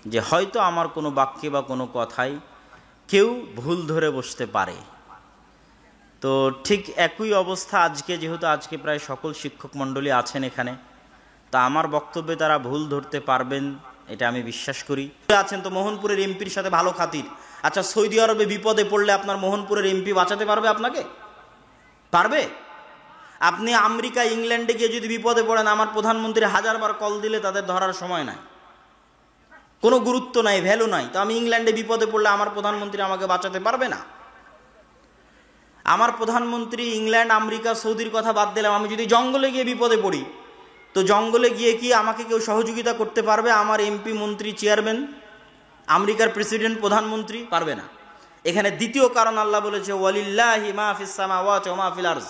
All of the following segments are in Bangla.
যে হয়তো আমার কোনো বাক্যে বা কোনো কথায় কেউ ভুল ধরে বসতে পারে। তো ঠিক একই অবস্থা আজকে, যেহেতু আজকে প্রায় সকল শিক্ষক মণ্ডলী আছেন এখানে, তা আমার বক্তব্যে তারা ভুল ধরতে পারবেন এটা আমি বিশ্বাস করি। আছেন তো মোহনপুরের এমপির সাথে ভালো খাতির। আচ্ছা, সৌদি আরবে বিপদে পড়লে আপনার মোহনপুরের এমপি বাঁচাতে পারবে আপনাকে? পারবে? আপনি আমেরিকা ইংল্যান্ডে গিয়ে যদি বিপদে পড়েন, আমার প্রধানমন্ত্রী 1000 বার কল দিলে তাদের ধরার সময় নাই, কোনো গুরুত্ব নাই, ভ্যালু নাই। তো আমি ইংল্যান্ডে বিপদে পড়লে আমার প্রধানমন্ত্রী আমাকে বাঁচাতে পারবে না? আমার প্রধানমন্ত্রী ইংল্যান্ড, আমেরিকা, সৌদির কথা বাদ দিলাম, আমি যদি জঙ্গলে গিয়ে বিপদে পড়ি, তো জঙ্গলে গিয়ে কি আমাকে কেউ সহযোগিতা করতে পারবে? আমার এমপি, মন্ত্রী, চেয়ারম্যান, আমেরিকার প্রেসিডেন্ট, প্রধানমন্ত্রী পারবে না। এখানে দ্বিতীয় কারণ আল্লাহ বলেছে ওয়ালিল্লাহি মা ফিস সামাওয়াতি ওয়া মা ফিল আরজ।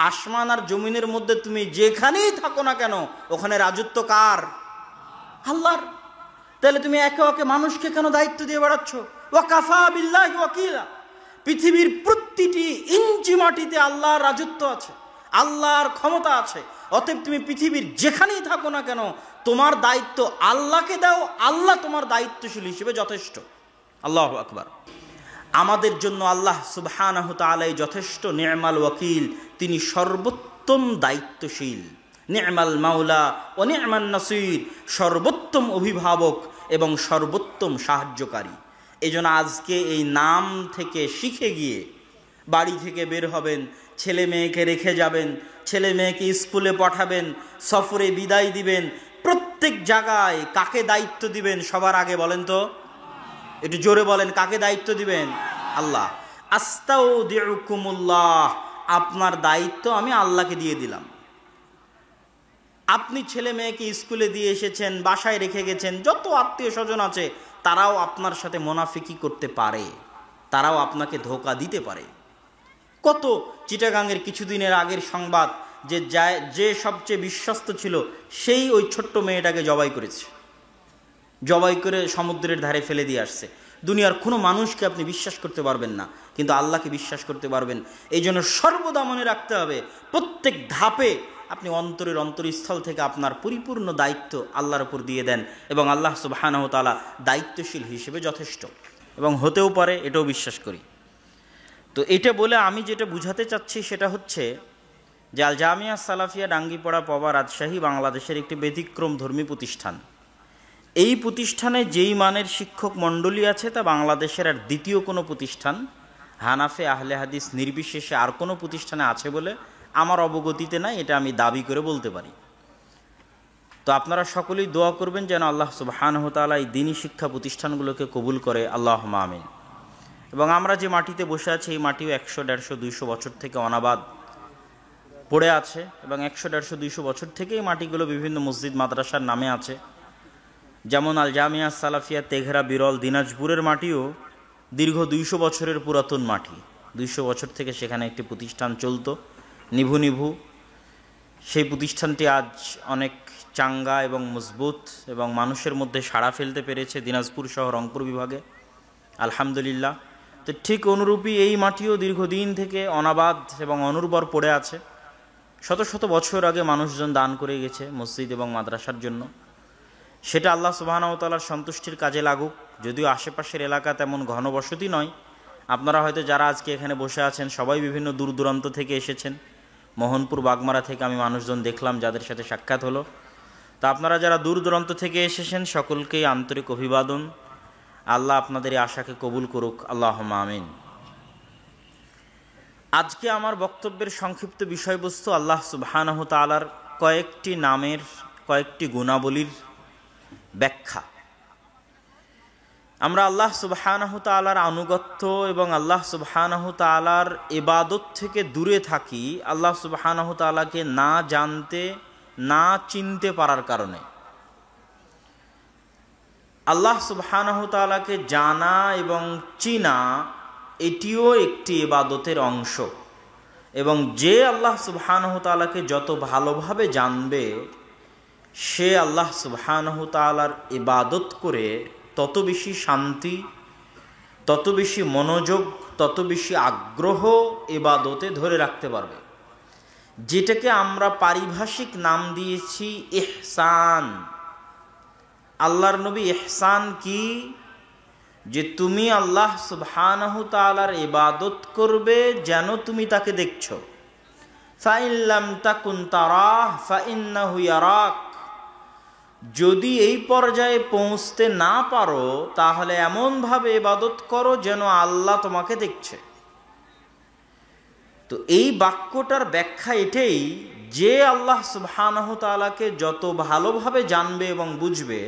আসমান আর জমিনের মধ্যে তুমি যেখানেই থাকো না কেন, ওখানে রাজত্ব কার? আল্লাহর। তাহলে তুমি একে একে মানুষকে কেন দায়িত্ব দিয়ে বেড়াচ্ছ? ওয়া কাফা বিল্লাহি ওয়াকিলা। পৃথিবীর প্রতিটি ইঞ্চি মাটিতে আল্লাহর রাজত্ব আছে, আল্লাহর ক্ষমতা আছে। অতএব তুমি পৃথিবীর যেখানেই থাকো না কেন, তোমার দায়িত্ব আল্লাহকে দাও, আল্লাহ তোমার দায়িত্বশীল হিসেবে যথেষ্ট। আল্লাহু আকবার। আমাদের জন্য আল্লাহ সুবহানাহু তাআলাই যথেষ্ট। নি'মাল ওয়াকিল, তিনি সর্বোত্তম দায়িত্বশীল। নি'মাল মাওলা ও নি'মান নাসির, সর্বোত্তম অভিভাবক এবং সর্বোত্তম সাহায্যকারী। এই জন্য আজকে এই নাম থেকে শিখে গিয়ে বাড়ি থেকে বের হবেন, ছেলে মেয়েকে রেখে যাবেন, ছেলে মেয়েকে স্কুলে পাঠাবেন, সফরে বিদায় দিবেন, প্রত্যেক জায়গায় কাকে দায়িত্ব দিবেন সবার আগে বলেন তো? একটু জোরে বলেন, কাকে দায়িত্ব দিবেন? আল্লাহ। আস্তাউদিউকুমুল্লাহ, আপনার দায়িত্ব আমি আল্লাহকে দিয়ে দিলাম। আপনি ছেলে মেয়েকে স্কুলে দিয়ে এসেছেন, বাসায় রেখে গেছেন, যত আত্মীয় স্বজন আছে তারাও আপনার সাথে মুনাফিকি করতে পারে, তারাও আপনাকে ধোঁকা দিতে পারে। কত চিটাগাংয়ের কিছুদিনের আগের সংবাদ, যে সবচেয়ে বিশ্বস্ত ছিল সেই ওই ছোট্ট মেয়েটাকে জবাই করেছে, জবাই করে সমুদ্রের ধারে ফেলে দিয়ে আসছে। দুনিয়ার কোনো মানুষকে আপনি বিশ্বাস করতে পারবেন না, কিন্তু আল্লাহকে বিশ্বাস করতে পারবেন। এই জন্য সর্বদা মনে রাখতে হবে, প্রত্যেক ধাপে আপনি অন্তরের অন্তরস্থল থেকে আপনার পরিপূর্ণ দায়িত্ব আল্লাহর উপর দিয়ে দেন, এবং আল্লাহ সুবহানাহু ওয়া তাআলা দায়িত্বশীল হিসেবে যথেষ্ট, এবং হতেও পারে, এটাও বিশ্বাস করি। তো এটা বলে আমি যেটা বুঝাতে চাচ্ছি সেটা হচ্ছে যে আল জামিয়া সালাফিয়া ডাঙ্গিপাড়া পবা রাজশাহী বাংলাদেশের একটি ব্যতিক্রম ধর্মী প্রতিষ্ঠান। এই প্রতিষ্ঠানে যেই মানের শিক্ষক মণ্ডলী আছে তা বাংলাদেশের আর দ্বিতীয় কোনো প্রতিষ্ঠান, হানাফে আহলে হাদিস নির্বিশেষে আর কোনো প্রতিষ্ঠানে আছে বলে আমার অবগতিতে নাই, এটা আমি দাবি করে বলতে পারি। তো আপনারা সকলেই দোয়া করবেন যেন আল্লাহ সুবহানাহু ওয়া তাআলা এই দ্বীনি শিক্ষা প্রতিষ্ঠানগুলোকে কবুল করে, আল্লাহুম্মা আমিন। এবং আমরা যে মাটিতে বসে আছি এই মাটিও 100, 150, 200 বছর থেকে অনাবাদ পড়ে আছে, এবং 100, 150, 200 বছর থেকে এই মাটিগুলো বিভিন্ন মসজিদ মাদ্রাসার নামে আছে। যেমন আল জামিয়া সালাফিয়া তেঘরা বিরল দিনাজপুরের মাটিও দীর্ঘ 200 বছরের পুরাতন মাটি। 200 বছর থেকে সেখানে একটি প্রতিষ্ঠান চলতো নিভু নিভু। সেই প্রতিষ্ঠানটি আজ অনেক চাঙ্গা এবং মজবুত এবং মানুষের মধ্যে সাড়া ফেলতে পেরেছে দিনাজপুর সহ রংপুর বিভাগে, আলহামদুলিল্লাহ। তো ঠিক অনুরূপী এই মাটিও দীর্ঘদিন থেকে অনাবাদ এবং অনুর্বর পড়ে আছে। শত শত বছর আগে মানুষজন দান করে গেছে মসজিদ এবং মাদ্রাসার জন্য। সেটা আল্লাহ সুবহানাহু ওয়া তাআলার সন্তুষ্টির কাজে লাগুক। যদিও আশেপাশের এলাকা তেমন ঘনবসতি নয়, আপনারা হয়তো যারা আজকে এখানে বসে আছেন সবাই বিভিন্ন দূর দূরান্ত থেকে এসেছেন। মোহনপুর, বাগমারা থেকে আমি মানুষজন দেখলাম যাদের সাথে সাক্ষাৎ হলো। তা আপনারা যারা দূর দূরান্ত থেকে এসেছেন সকলকেই আন্তরিক অভিবাদন। আল্লাহ আপনাদের এই আশাকে কবুল করুক, আল্লাহুম্মা আমিন। আজকে আমার বক্তব্যের সংক্ষিপ্ত বিষয়বস্তু আল্লাহ সুবহানাহু ওয়া তাআলার কয়েকটি নামের, কয়েকটি গুণাবলীর ব্যাখ্যা। আমরা আল্লাহ সুবহানাহু ওয়া তাআলার আনুগত্য এবং আল্লাহ সুবহানাহু ওয়া তাআলার ইবাদত থেকে দূরে থাকি আল্লাহ সুবহানাহু ওয়া তাআলাকে না জানতে, না চিনতে পারার কারণে। আল্লাহ সুবহানাহু ওয়া তাআলাকে জানা এবং চিনা এটিও একটি ইবাদতের অংশ, এবং যে আল্লাহ সুবহানাহু ওয়া তাআলাকে যত ভালোভাবে জানবে সে আল্লাহ সুবহানাহু ওয়া তাআলার ইবাদত করে তত বেশি শান্তি, তত বেশি মনোযোগ, তত বেশি আগ্রহ ইবাদতে ধরে রাখতে পারবে, যেটাকে আমরা পারিভাষিক নাম দিয়েছি ইহসান। আল্লাহর নবী ইহসান কি? যে তুমি আল্লাহ সুবহানাহু তাআলার ইবাদত করবে যেন তুমি তাকে দেখছো। ফাইন লাম তাকুন তারাহ ফাইন্নাহু ইয়ারাক। যদি এই পর্যায়ে পৌঁছতে না পারো তাহলে এমনভাবে ইবাদত করো যেন আল্লাহ তোমাকে দেখছে। তো এই বাক্যটার ব্যাখ্যা এটাই যে আল্লাহ সুবহানাহু তাআলাকে যত ভালোভাবে জানবে এবং বুঝবে,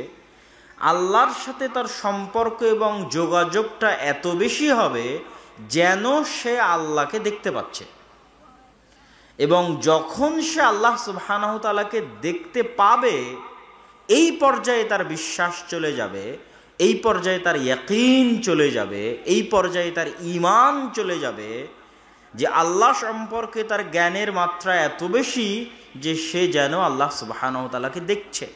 আল্লাহর সাথে তার সম্পর্ক এবং যোগাযোগটা এত বেশি হবে যেন সে আল্লাহকে দেখতে পাচ্ছে। এবং যখন সে আল্লাহ সুবহানাহু তাআলাকে দেখতে পাবে, এই পর্যায়ে তার বিশ্বাস চলে যাবে, এই পর্যায়ে তার ইয়াকিন চলে যাবে, এই পর্যায়ে তার ঈমান চলে যাবে যে আল্লাহ সম্পর্কে তার জ্ঞানের মাত্রা এত বেশি যে সে যেন আল্লাহ সুবহানাহু তাআলাকে দেখছে।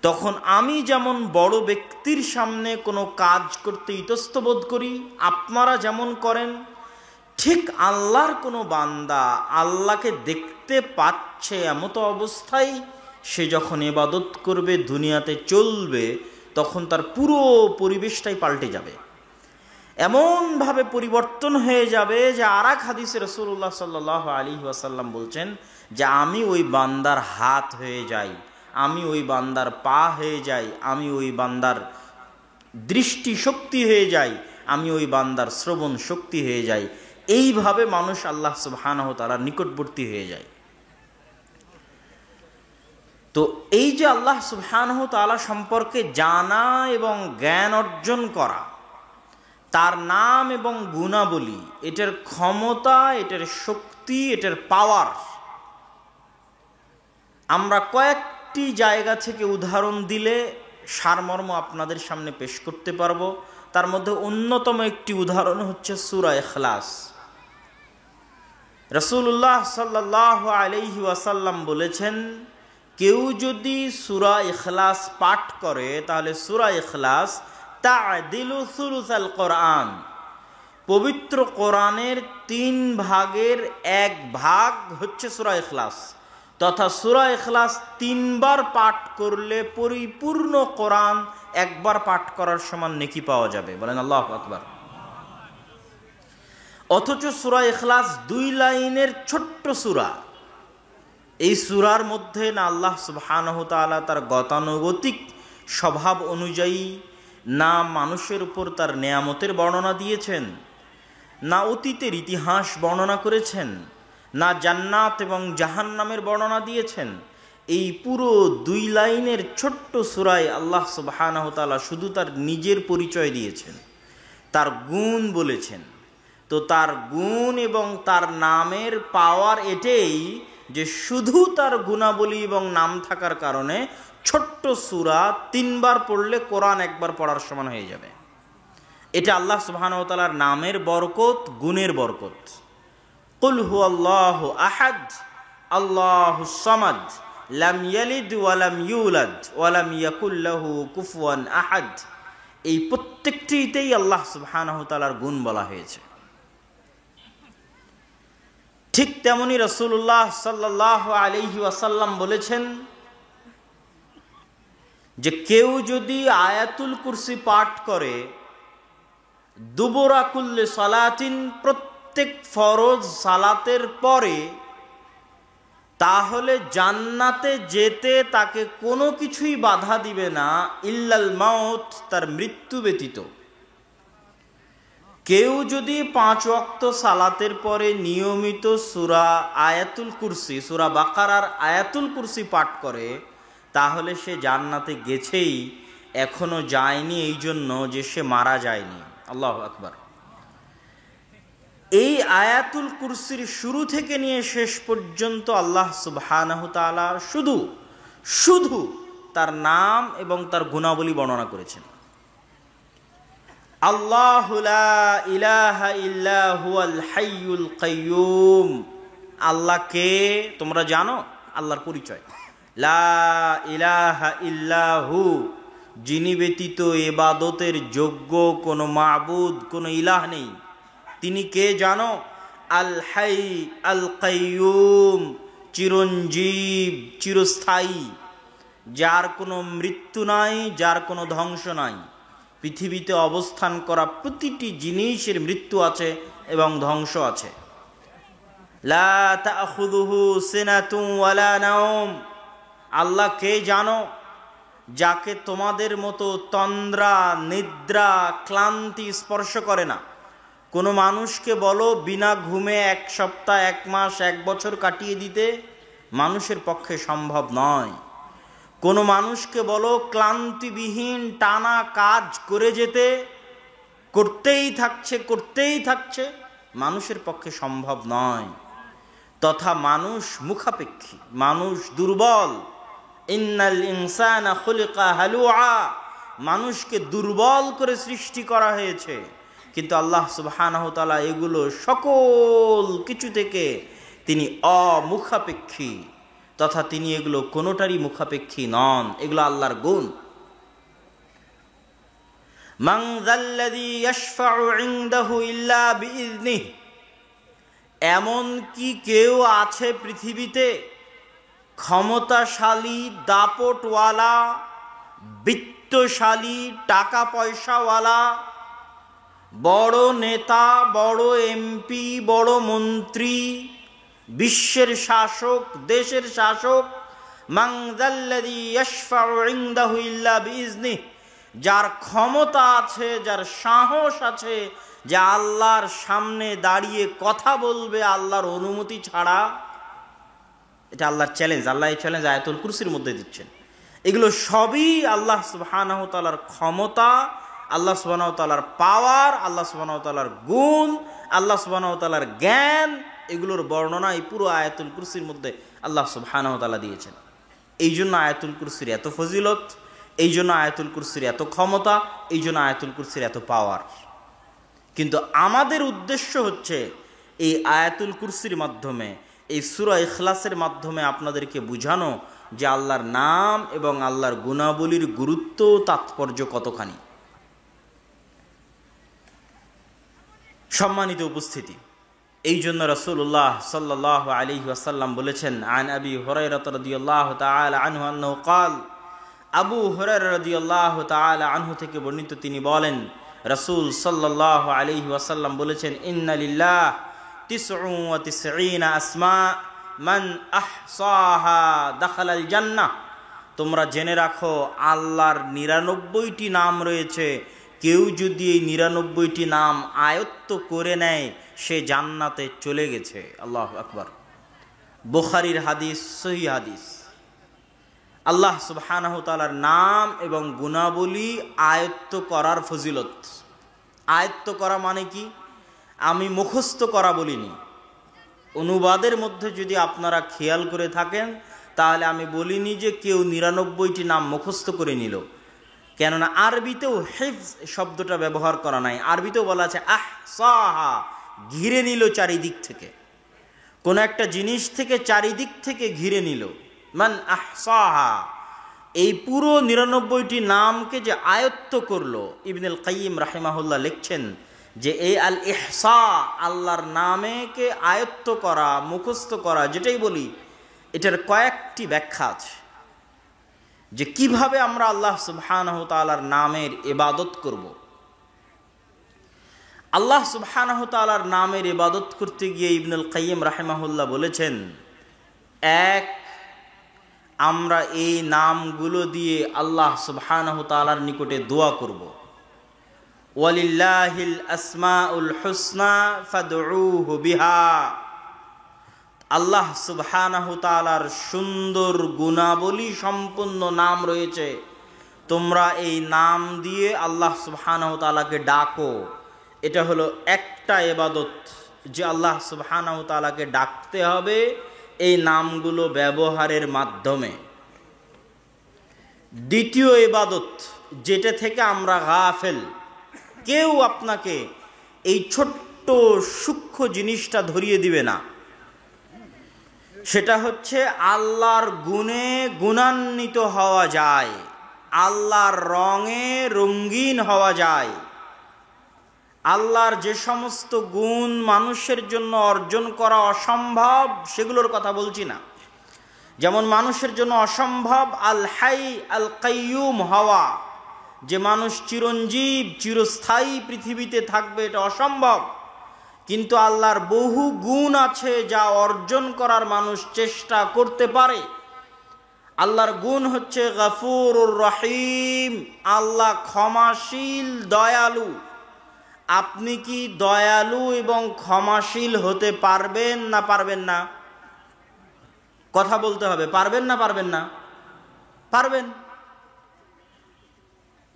তখন আমি যেমন বড় ব্যক্তির সামনে কোনো কাজ করতে ইতস্তবোধ করি, আপনারা যেমন করেন, ঠিক আল্লাহর কোনো বান্দা আল্লাহকে দেখতে পাচ্ছে এমতো অবস্থায় সে যখন ইবাদত করবে, দুনিয়াতে চলবে, তখন তার পুরো পরিবেশটাই পাল্টে যাবে। এমনভাবে পরিবর্তন হয়ে যাবে যে আর এক হাদিসে রাসূলুল্লাহ সাল্লাল্লাহু আলাইহি ওয়াসাল্লাম বলছেন যে আমি ওই বান্দার হাত হয়ে যাই, আমি ওই বান্দার পা হয়ে যাই, আমি ওই বান্দার দৃষ্টি শক্তি হয়ে যাই, আমি ওই বান্দার শ্রবণ শক্তি হয়ে যাই। এইভাবে মানুষ আল্লাহ সুবহানাহু তাআলার নিকটবর্তী হয়ে যায়। তো এই যে আল্লাহ সুবহানাহু তাআলা সম্পর্কে জানা এবং জ্ঞান অর্জন করা, তার নাম এবং গুণাবলী, এটার ক্ষমতা, এটার শক্তি, এটার পাওয়ার, আমরা কয়েকটি জায়গা থেকে উদাহরণ দিলে সারমর্ম আপনাদের সামনে পেশ করতে পারবো। তার মধ্যে অন্যতম একটি উদাহরণ হচ্ছে সূরা ইখলাস। রাসূলুল্লাহ সাল্লাল্লাহু আলাইহি ওয়াসাল্লাম বলেছেন, কেউ যদি সূরা ইখলাস পাঠ করে তাহলে সূরা ইখলাস তা'দিলু সুলুসাল কোরআন, পবিত্র কোরআনের 3 ভাগের 1 ভাগ হচ্ছে সূরা ইখলাস। তথা সূরা ইখলাস 3 বার পাঠ করলে পরিপূর্ণ কোরআন একবার পাঠ করার সমান নেকি পাওয়া যাবে। বলেন আল্লাহু আকবার। অথচ সূরা ইখলাস 2 লাইনের ছোট্ট সূরা। এই সূরার মধ্যে না আল্লাহ সুবহানাহু তাআলা তার গতানুগতিক স্বভাব অনুযায়ী না মানুষের উপর তার নেয়ামতের বর্ণনা দিয়েছেন, না অতীতের ইতিহাস বর্ণনা করেছেন, না জান্নাত এবং জাহান্নামের বর্ণনা দিয়েছেন। এই পুরো 2 লাইনের ছোট্ট সূরায় আল্লাহ সুবহানাহু তাআলা শুধু তার নিজের পরিচয় দিয়েছেন, তার গুণ বলেছেন। তো তার গুণ এবং তার নামের পাওয়ার এটাই যে শুধু তার গুণাবলী এবং নাম থাকার কারণে ছোট্ট সূরা 3 বার পড়লে কোরআন একবার পড়ার সমান হয়ে যাবে। এটা আল্লাহ সুবহানাহু ওয়া তাআলার নামের বরকত, গুণের বরকত। কুল হুয়াল্লাহু আহাদ আল্লাহুস সামাদ লাম ইয়ালিদ ওয়া লাম ইউলাদ ওয়া লাম ইয়াকুল লাহু কুফুয়ান আহাদ। এই প্রত্যেকটিতেই আল্লাহ সুবহানাহু ওয়া তাআলার গুণ বলা হয়েছে। ঠিক তেমনি রাসূলুল্লাহ সাল্লাল্লাহু আলাইহি ওয়াসাল্লাম বলেছেন যে কেউ যদি আয়াতুল কুরসি পাঠ করে দুবুরা কুল্লি সালাতিন, প্রত্যেক ফরজ সালাতের পরে, তাহলে জান্নাতে যেতে তাকে কোনো কিছুই বাধা দিবে না ইল্লাল মাউত, তার মৃত্যু ব্যতীত। কেউ যদি 5 ওয়াক্ত সালাতের পরে নিয়মিত সূরা আয়াতুল কুরসি, সূরা বাকারার আয়াতুল কুরসি পাঠ করে তাহলে সে জান্নাতে গেছেই, এখনো যায়নি এই জন্য যে সে মারা যায়নি। আল্লাহু আকবার। এই আয়াতুল কুরসির শুরু থেকে নিয়ে শেষ পর্যন্ত আল্লাহ সুবহানাহু তাআলা শুধু তার নাম এবং তার গুণাবলী বর্ণনা করেছেন। আল্লাহু লা ইলাহা ইল্লা হুয়াল হাইয়ুল কাইয়্যুম। আল্লাহ কে তোমরা জানো? আল্লাহর পরিচয় লা ইলাহা ইল্লাহু, যিনি ব্যতীত ইবাদতের যোগ্য কোনো মাবুদ, কোনো ইলাহ নেই। তিনি কে জানো? আল হাই আল কাইয়্যুম, চিরঞ্জীব, চিরস্থায়ী। যার কোনো মৃত্যু নাই, যার কোনো ধ্বংস নাই। পৃথিবীতে অবস্থান করা প্রতিটি জিনিসের মৃত্যু আছে এবং ধ্বংস আছে। লা তাখুযুহু সিনাতুন ওয়ালা নাওম। আল্লাহ কে জানো? যাকে তোমাদের মতো তন্দ্রা, নিদ্রা, ক্লান্তি স্পর্শ করে না। কোনো মানুষকে বলো বিনা ঘুমে 1 সপ্তাহ, 1 মাস, 1 বছর কাটিয়ে দিতে, মানুষের পক্ষে সম্ভব নয়। কোনো মানুষকে বলো ক্লান্তিবিহীন টানা কাজ করে যেতে, করতেই থাকছে, মানুষের পক্ষে সম্ভব নয়। তথা মানুষ মুখাপেক্ষী, মানুষ দুর্বল। ইন্নাল ইনসানা খুলিকা হালুআ। মানুষকে দুর্বল করে সৃষ্টি করা হয়েছে। কিন্তু আল্লাহ সুবহানাহু ওয়া তাআলা এগুলো সকল কিছু থেকে তিনি অমুখাপেক্ষী, তথা তিনি এগুলো কোনোটারই মুখাপেক্ষী নন। এগুলো আল্লাহর গুণ। মান যাল্লাযী ইয়াশফাউ ইনদাহু ইল্লা বিইযনিহি। এমন কি কেউ আছে পৃথিবীতে ক্ষমতাশালী, দাপটওয়ালা, বিত্তশালী, টাকা পয়সাওয়ালা, বড় নেতা, বড় এমপি, বড় মন্ত্রী, বিশ্বের শাসক, দেশের শাসক, মান যাল্লাযী ইয়াশফাউ ইনদাহু ইল্লা বিইযনিহি, যার ক্ষমতা আছে, যার সাহস আছে, যে আল্লাহর সামনে দাঁড়িয়ে কথা বলবে আল্লাহর অনুমতি ছাড়া। এটা আল্লাহর চ্যালেঞ্জ। আল্লাহ এই চ্যালেঞ্জ আয়াতুল কুরসির মধ্যে দিচ্ছেন। এগুলো সবই আল্লাহ সুবহানাহু ওয়া তাআলার ক্ষমতা, আল্লাহ সুবহানাহু ওয়া তাআলার পাওয়ার, আল্লাহ সুবহানাহু ওয়া তাআলার গুণ, আল্লাহ সুবহানাহু ওয়া তাআলার জ্ঞান। এগুলোর বর্ণনা এই পুরো আয়াতুল কুরসির মধ্যে আল্লাহ সুবহানাহু ওয়া তাআলা দিয়েছেন। এই জন্য আয়াতুল কুরসির এত ফজিলত, এই জন্য আয়াতুল কুরসির এত ক্ষমতা, এই জন্য আয়াতুল কুরসির এত পাওয়ার। কিন্তু আমাদের উদ্দেশ্য হচ্ছে এই আয়াতুল কুরসির মাধ্যমে, এই সূরা ইখলাসের মাধ্যমে আপনাদেরকে বুঝানো যে আল্লাহর নাম এবং আল্লাহর গুণাবলীর গুরুত্ব, তাৎপর্য কতখানি। সম্মানিত উপস্থিতি, এই জন্য রাসূলুল্লাহ সাল্লাল্লাহু আলাইহি ওয়াসাল্লাম বলেছেন, আন আবি হুরায়রা রাদিয়াল্লাহু তাআলা আনহু আন্নাহু ক্বাল। আবু হুরায়রা রাদিয়াল্লাহু তাআলা আনহু থেকে বর্ণিত, তিনি বলেন রাসূল সাল্লাল্লাহু আলাইহি ওয়াসাল্লাম বলেছেন, ইন্না লিল্লাহ 99 আসমা মান আহসাহা দাখালাল জান্নাহ। তোমরা জেনে রাখো আল্লাহর 99টি নাম রয়েছে। কেউ যদি এই 99টি নাম আয়ত্ত করে নেয়, সে জান্নাতে চলে গেছে। আল্লাহু আকবার। বুখারীর হাদিস, সহিহ হাদিস। আল্লাহ সুবহানাহু ওয়া তাআলার নাম এবং গুণাবলী আয়ত্ত করার ফজিলত। আয়ত্ত করা মানে কি? আমি মুখস্থ করা বলিনি। অনুবাদের মধ্যে যদি আপনারা খেয়াল করে থাকেন, তাহলে আমি বলিনি যে কেউ 99টি নাম মুখস্থ করে নিল। কেননা আরবিতেও হিফজ শব্দটা ব্যবহার করা নাই। আরবিতেও বলা আছে আহসাহা, ঘিরে নিল চারিদিক থেকে। কোন একটা জিনিস থেকে চারিদিক থেকে ঘিরে নিল। মান আহসাহা, এই পুরো 99টি নামকে যে আয়ত্ত করলো, ইবনুল কাইয়িম রাহিমাহুল্লাহ লিখছেন যে এই আল ইহসা, আল্লাহর নামেকে আয়ত্ত করা, মুখস্থ করা, যেটাই বলি, এটার কয়েকটি ব্যাখ্যা আছে যে কিভাবে আমরা আল্লাহ সুবহানাহু ওয়া তাআলার নামের ইবাদত করব। আল্লাহ সুবহানাহু ওয়া তাআলার নামের ইবাদত করতে গিয়ে ইবনুল কাইয়িম রাহিমাহুল্লাহ বলেছেন, এক, আমরা এই নামগুলো দিয়ে আল্লাহ সুবহানাহু ওয়া তাআলার নিকটে দোয়া করব। ওয়ালিল্লাহিল আসমাউল হুসনা ফাদউহু বিহা। আল্লাহ সুবহানাহু ওয়া তাআলার সুন্দর গুণাবলী সম্পন্ন নাম রয়েছে, তোমরা এই নাম দিয়ে আল্লাহ সুবহানাহু ওয়া তাআলাকে ডাকো। এটা হলো একটা ইবাদত, যে আল্লাহ সুবহানাহু ওয়া তাআলাকে ডাকতে হবে এই নামগুলো ব্যবহারের মাধ্যমে। দ্বিতীয় ইবাদত, যেটা থেকে আমরা গাফেল, কেউ আপনাকে এই ছোট্ট সূক্ষ্ম জিনিসটা ধরিয়ে দিবে না, সেটা হচ্ছে আল্লাহর গুণে গুণান্বিত হওয়া যায়, আল্লাহর রঙে রঙিন হওয়া যায়। আল্লাহর যে সমস্ত গুণ মানুষের জন্য অর্জন করা অসম্ভব, সেগুলোর কথা বলছি না, যেমন মানুষের জন্য অসম্ভব আল হাই আল কাইয়ুম হওয়া, যে মানুষ চিরঞ্জীব চিরস্থায়ী পৃথিবীতে থাকবে, এটা অসম্ভব। কিন্তু আল্লাহর বহু গুণ আছে যা অর্জন করার মানুষ চেষ্টা করতে পারে। আল্লাহর গুণ হচ্ছে গফুরুর রহিম, আল্লাহ ক্ষমাশীল দয়ালু। আপনি কি দয়ালু এবং ক্ষমাশীল হতে পারবেন না পারবেন না? কথা বলতে হবে, পারবেন না পারবেন না? পারবেন।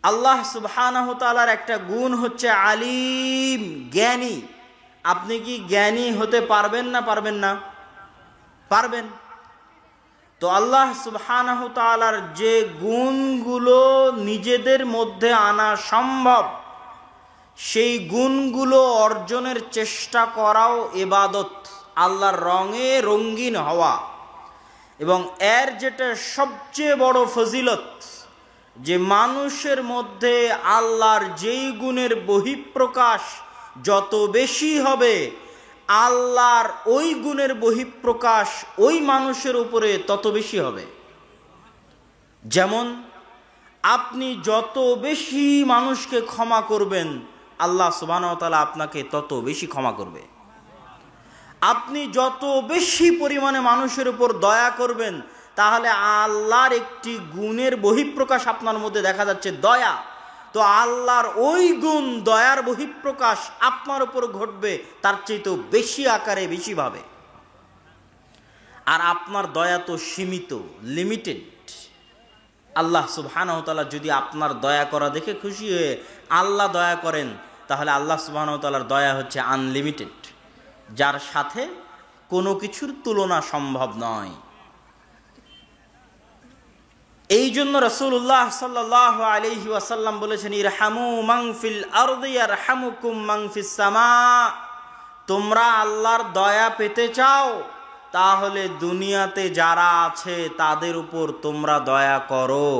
আল্লাহ সুবহানাহু তাআলার একটা গুণ হচ্ছে আলিম, জ্ঞানী। আপনি কি জ্ঞানী হতে পারবেন না পারবেন না? পারবেন। তো আল্লাহ সুবহানাহু তাআলার যে গুণগুলো নিজেদের মধ্যে আনা সম্ভব, সেই গুণগুলো অর্জনের চেষ্টা করাও ইবাদত, আল্লাহর রঙে রঙিন হওয়া। এবং এর যেটা সবচেয়ে বড় ফজিলত, যে মানুষের মধ্যে আল্লাহর যেই গুণের বহিঃপ্রকাশ যত বেশি হবে, আল্লাহর ওই গুণের বহিঃপ্রকাশ ওই মানুষের উপরে তত বেশি হবে। যেমন আপনি যত বেশি মানুষকে ক্ষমা করবেন, আল্লাহ সুবহানাহু ওয়া তাআলা আপনাকে তত বেশি ক্ষমা করবে। আপনি যত বেশি পরিমাণে মানুষের উপর দয়া করবেন, তাহলে আল্লাহর একটি গুণের বহিঃপ্রকাশ আপনার মধ্যে দেখা যাচ্ছে, দয়া। তো আল্লাহর ওই গুণ, দয়ার বহিঃপ্রকাশ আপনার উপর ঘটবে তার চেয়ে তো বেশি আকারে, বেশিভাবে। আর আপনার দয়া তো সীমিত, লিমিটেড। আল্লাহ সুবহানাহু ওয়া তাআলা যদি আপনার দয়া করা দেখে খুশি হয়ে আল্লাহ দয়া করেন, তাহলে আল্লাহ সুবহানাহু ওয়া তাআলার দয়া হচ্ছে আনলিমিটেড, যার সাথে কোনো কিছুর তুলনা সম্ভব নয়। এই জন্য রাসূলুল্লাহ সাল্লাল্লাহু আলাইহি ওয়াসাল্লাম বলেছেন, ইরহামু মান ফিল আরদি ইয়ারহামুকুম মান ফিস সামা। তোমরা আল্লাহর দয়া পেতে চাও, তাহলে দুনিয়াতে যারা আছে তাদের উপর তোমরা দয়া করো।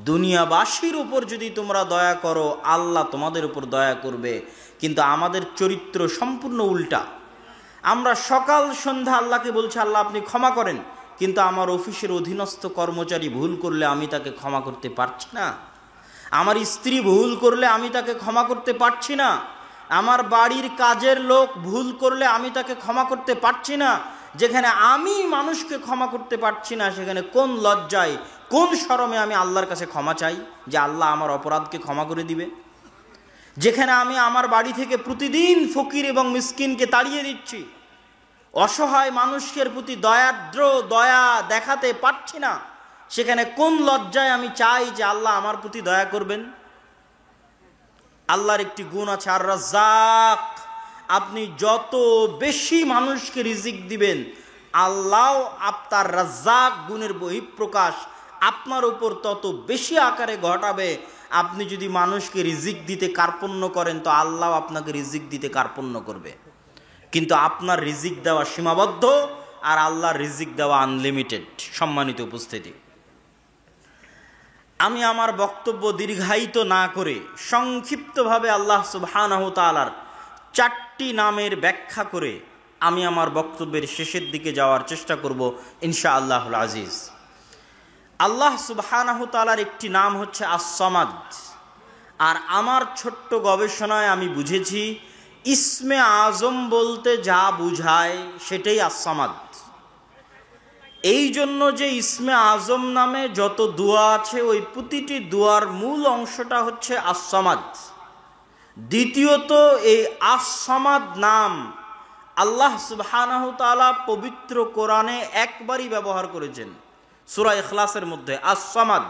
দুনিয়াবাসীর উপর যদি তোমরা দয়া করো, আল্লাহ তোমাদের উপর দয়া করবে। কিন্তু আমাদের চরিত্র সম্পূর্ণ উল্টা। আমরা সকাল সন্ধ্যা আল্লাহকে বলছি, আল্লাহ আপনি ক্ষমা করেন, কিন্তু আমার অফিসের অধীনস্থ কর্মচারী ভুল করলে আমি তাকে ক্ষমা করতে পারছি না। আমার স্ত্রী ভুল করলে আমি তাকে ক্ষমা করতে পারছি না। আমার বাড়ির কাজের লোক ভুল করলে আমি তাকে ক্ষমা করতে পারছি না। যেখানে আমি মানুষকে ক্ষমা করতে পারছি না, সেখানে কোন লজ্জায়, কোন শরমে আমি আল্লাহর কাছে ক্ষমা চাই যে আল্লাহ আমার অপরাধকে ক্ষমা করে দিবে? যেখানে আমি আমার বাড়ি থেকে প্রতিদিন ফকির এবং মিসকিনকে তাড়িয়ে দিচ্ছি, অসহায় মানুষের প্রতি দয়ার্দ্র দয়া দেখাতে পারছি না, সেখানে কোন লজ্জায় আমি চাই যে আল্লাহ আমার প্রতি দয়া করবেন? আল্লাহর একটি গুণ আছে আর রাজ্জাক। আপনি যত বেশি মানুষকে রিজিক দিবেন, আল্লাহ আপনার রাজ্জাক গুণের বহিঃপ্রকাশ আপনার উপর তত বেশি আকারে ঘটাবে। আপনি যদি মানুষকে রিজিক দিতে কার্পণ্য করেন, তো আল্লাহ আপনাকে রিজিক দিতে কার্পণ্য করবে। কিন্তু আপনার রিজিক দেওয়া সীমাবদ্ধ, আর আল্লাহর রিজিক দেওয়া আনলিমিটেড। সম্মানিত উপস্থিতি, আমি আমার বক্তব্য দীর্ঘায়িত না করে সংক্ষিপ্তভাবে আল্লাহ সুবহানাহু তাআলার 4টি নামের ব্যাখ্যা করে আমি আমার বক্তব্যের শেষের দিকে যাওয়ার চেষ্টা করব ইনশাআল্লাহুল আজিজ। আল্লাহ সুবহানাহু তাআলার একটি নাম হচ্ছে আস-সামাদ। আর আমার ছোট্ট গবেষণায় আমি বুঝেছি, ইসমে আজম বলতে যা বুঝায় সেটাই আস-সামাদ। এই জন্য যে ইসমে আজম নামে যত দোয়া আছে, ওই প্রতিটি দোয়ার মূল অংশটা হচ্ছে আস-সামাদ। দ্বিতীয়ত, এই আস-সামাদ নাম আল্লাহ সুবহানাহু তাআলা পবিত্র কোরআনে একবারই ব্যবহার করেছেন, সূরা ইখলাসের মধ্যে, আস-সামাদ।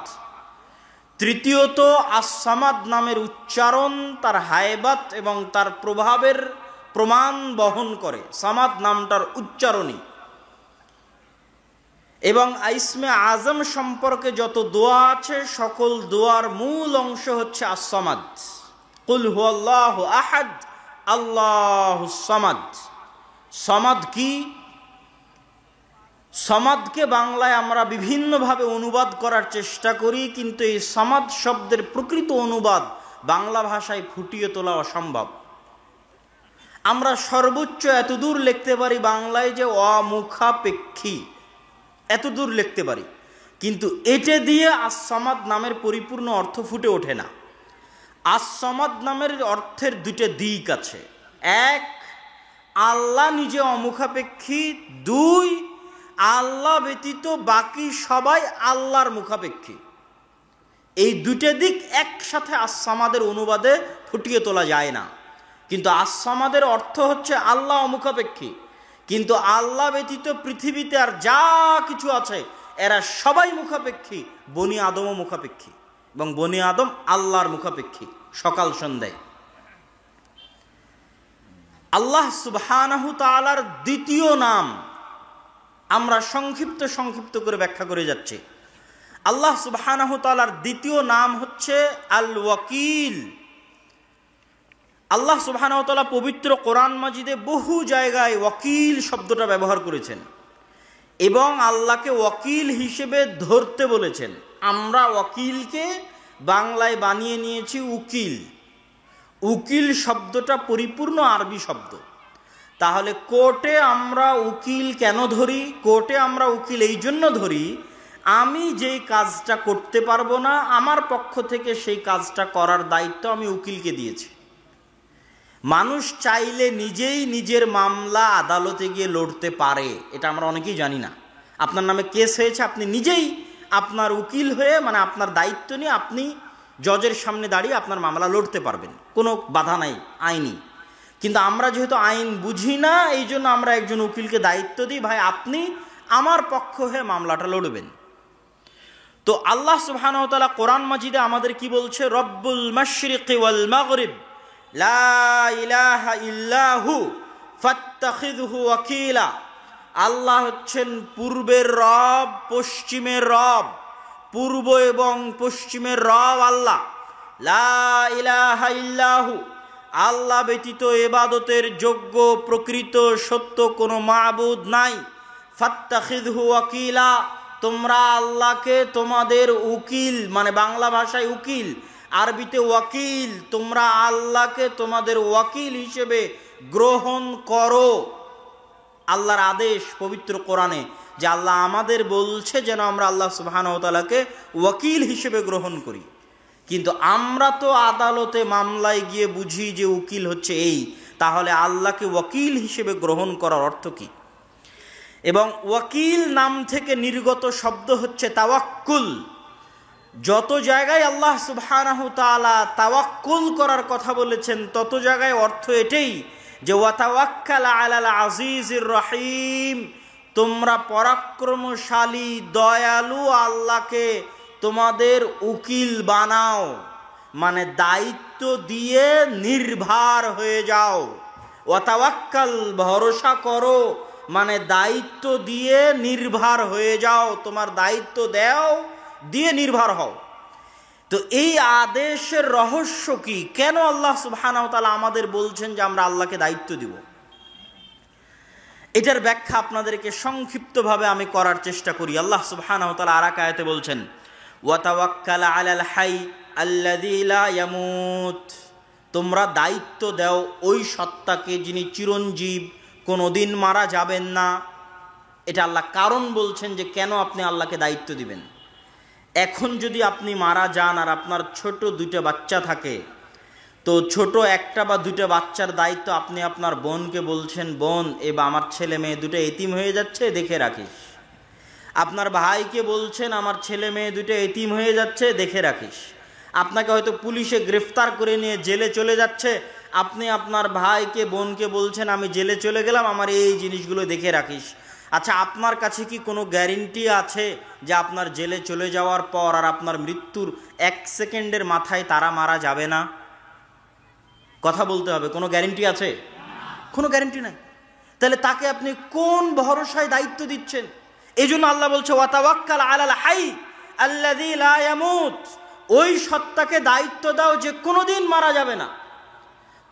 তৃতীয়ত, আস-সামাদ নামের উচ্চারণ তার হায়বাত এবং তার প্রভাবের প্রমাণ বহন করে, সামাদ নামটার উচ্চারণই। এবং ইসমে আজম সম্পর্কে যত দোয়া আছে, সকল দোয়ার মূল অংশ হচ্ছে আস-সামাদ। কুল হুয়াল্লাহু আহাদ আল্লাহুস সামাদ। সামাদ কি? সামাদকে বাংলায় আমরা বিভিন্নভাবে অনুবাদ করার চেষ্টা করি, কিন্তু এই সামাদ শব্দের প্রকৃত অনুবাদ বাংলা ভাষায় ফুটিয়ে তোলা অসম্ভব। আমরা সর্বোচ্চ এতদূর লিখতে পারি বাংলায় যে অমুখাপেক্ষী, এত দূর লিখতে পারি, কিন্তু এটা দিয়ে আস-সামাদ নামের পরিপূর্ণ অর্থ ফুটে ওঠে না। আস-সামাদ নামের অর্থের দুইটা দিক আছে। এক, আল্লাহ নিজে অমুখাপেক্ষী। দুই, আল্লাহ ব্যতীত বাকি সবাই আল্লাহর মুখাপেক্ষী। এই দুইটা দিক একসাথে আস-সামাদের অনুবাদে ফুটিয়ে তোলা যায় না। কিন্তু আস-সামাদের অর্থ হচ্ছে আল্লাহ অমুখাপেক্ষী, কিন্তু আল্লাহ ব্যতীত পৃথিবীতে আর যা কিছু আছে এরা সবাই মুখাপেক্ষী, বনি আদমও মুখাপেক্ষী, এবং বনি আদম আল্লাহর মুখাপেক্ষী সকাল সন্ধ্যায়। আল্লাহ সুবহানাহু তাআলার দ্বিতীয় নাম আমরা সংক্ষিপ্ত করে ব্যাখ্যা করে যাচ্ছি। আল্লাহ সুবহানাহু তাআলার দ্বিতীয় নাম হচ্ছে আল ওয়াকিল। আল্লাহ সুবহানাহু ওয়া তাআলা পবিত্র কোরআন মাজিদে বহু জায়গায় ওয়াকিল শব্দটা ব্যবহার করেছেন এবং আল্লাহকে ওয়াকিল হিসেবে ধরতে বলেছেন। আমরা ওয়াকিলকে বাংলায় বানিয়ে নিয়েছি উকিল। উকিল শব্দটা পরিপূর্ণ আরবি শব্দ। তাহলে কোর্টে আমরা উকিল কেন ধরি? কোর্টে আমরা উকিল এই জন্য ধরি, আমি যেই কাজটা করতে পারবো না, আমার পক্ষ থেকে সেই কাজটা করার দায়িত্ব আমি উকিলকে দিয়েছি। মানুষ চাইলে নিজেই নিজের মামলা আদালতে গিয়ে লড়তে পারে, এটা আমরা অনেকেই জানি না। আপনার নামে কেস হয়েছে, আপনি নিজেই আপনার উকিল হয়ে, মানে আপনার দায়িত্ব নিয়ে আপনি জজের সামনে দাঁড়িয়ে আপনার মামলা লড়তে পারবেন, কোনো বাধা নাই আইনি। কিন্তু আমরা যেহেতু আইন বুঝি না, এই জন্য আমরা একজন উকিলকে দায়িত্ব দিই, ভাই আপনি আমার পক্ষ হয়ে মামলাটা লড়বেন। তো আল্লাহ সুবহানাহু ওয়া তাআলা কোরআন মাজিদে আমাদের কি বলছে? রব্বুল মাশরিকি ওয়াল মাগরিব লা ইলাহা ইল্লাহু ফাত্তাখিযহু ওয়াকিলা। আল্লাহ হচ্ছেন পূর্বের রব, পশ্চিমের রব। পূর্ব এবং পশ্চিমের রব আল্লাহ। লা ইলাহা ইল্লাহু, আল্লাহ ব্যতীত ইবাদতের যোগ্য প্রকৃত সত্য কোনো মাবুদ নাই। ফাত্তাখিযহু ওয়াকিলা, তোমরা আল্লাহকে তোমাদের উকিল, মানে বাংলা ভাষায় উকিল, আরবিতে ওয়াকিল, তোমরা আল্লাহকে তোমাদের ওয়াকিল হিসেবে গ্রহণ করো। আল্লাহর আদেশ পবিত্র কোরআনে যে আল্লাহ আমাদের বলছে যেন আমরা আল্লাহ সুবহানাহু ওয়া তাআলাকে ওয়াকিল হিসেবে গ্রহণ করি। কিন্তু আমরা তো আদালতে মামলায় গিয়ে বুঝি যে উকিল হচ্ছে এই, তাহলে আল্লাহকে ওয়াকিল হিসেবে গ্রহণ করার অর্থ কি? এবং ওয়াকিল নাম থেকে নির্গত শব্দ হচ্ছে তাওয়াক্কুল। যত জায়গায় আল্লাহ সুবহানাহু তাআলা তাওয়াক্কুল করার কথা বলেছেন, তত জায়গায় অর্থ এটাই যে ওয়াতাওয়াক্কাল আলাল আজিজির রহিম, তোমরা পরাক্রমশালী দয়ালু আল্লাহকে তোমাদের উকিল বানাও, মানে দায়িত্ব দিয়ে নির্ভর হয়ে যাও। ওয়াতাওয়াক্কাল, ভরসা করো, মানে দায়িত্ব দিয়ে নির্ভর হয়ে যাও, তোমার দায়িত্ব দাও, দিয়ে নির্ভর হও। তো এই আদেশের রহস্য কি? কেন আল্লাহ সুবহানাহু ওয়া তাআলা আমাদের বলছেন যে আমরা আল্লাহকে দায়িত্ব দিব? এটার ব্যাখ্যা আপনাদেরকে সংক্ষিপ্তভাবে আমি করার চেষ্টা করি। আল্লাহ সুবহানাহু ওয়া তাআলা আরেক আয়াতে বলছেন, ওয়া তাওয়াক্কাল আলাল হাই আল্লাযী লা ইয়ামুত, তোমরা দায়িত্ব দাও ওই সত্তাকে যিনি চিরঞ্জীব, কোনোদিন মারা যাবেন না। এটা আল্লাহ কারণ বলছেন যে কেন আপনি আল্লাহকে দায়িত্ব দিবেন। এখন যদি আপনি মারা যান আর আপনার ছোট দুইটা বাচ্চা থাকে, তো ছোট একটা বা দুইটা বাচ্চার দায়িত্ব আপনি আপনার বোনকে বলছেন, বোন বা আমার ছেলে মেয়ে দুটো এতিম হয়ে যাচ্ছে, দেখে রাখিস। আপনার ভাইকে বলছেন, আমার ছেলে মেয়ে দুটো এতিম হয়ে যাচ্ছে, দেখে রাখিস। আপনাকে হয়তো পুলিশে গ্রেফতার করে নিয়ে জেলে চলে যাচ্ছে, আপনি আপনার ভাইকে বোনকে বলছেন, আমি জেলে চলে গেলাম, আমার এই জিনিসগুলো দেখে রাখিস। আচ্ছা, আপনার কাছে কি কোনো গ্যারেন্টি আছে যে আপনার জেলে চলে যাওয়ার পর আর আপনার মৃত্যুর 1 সেকেন্ডের মাথায় তারা মারা যাবে না? কথা বলতে হবে, কোনো গ্যারেন্টি আছে? কোনো গ্যারেন্টি নাই। তাহলে তাকে আপনি কোন ভরসায় দায়িত্ব দিচ্ছেন? এই জন্য আল্লাহ বলছে ওয়া তাওয়াক্কাল আলাল হাই আল্লাযী লা ইয়ামুত, ওই সত্তাকে দায়িত্ব দাও যে কোনোদিন মারা যাবে না।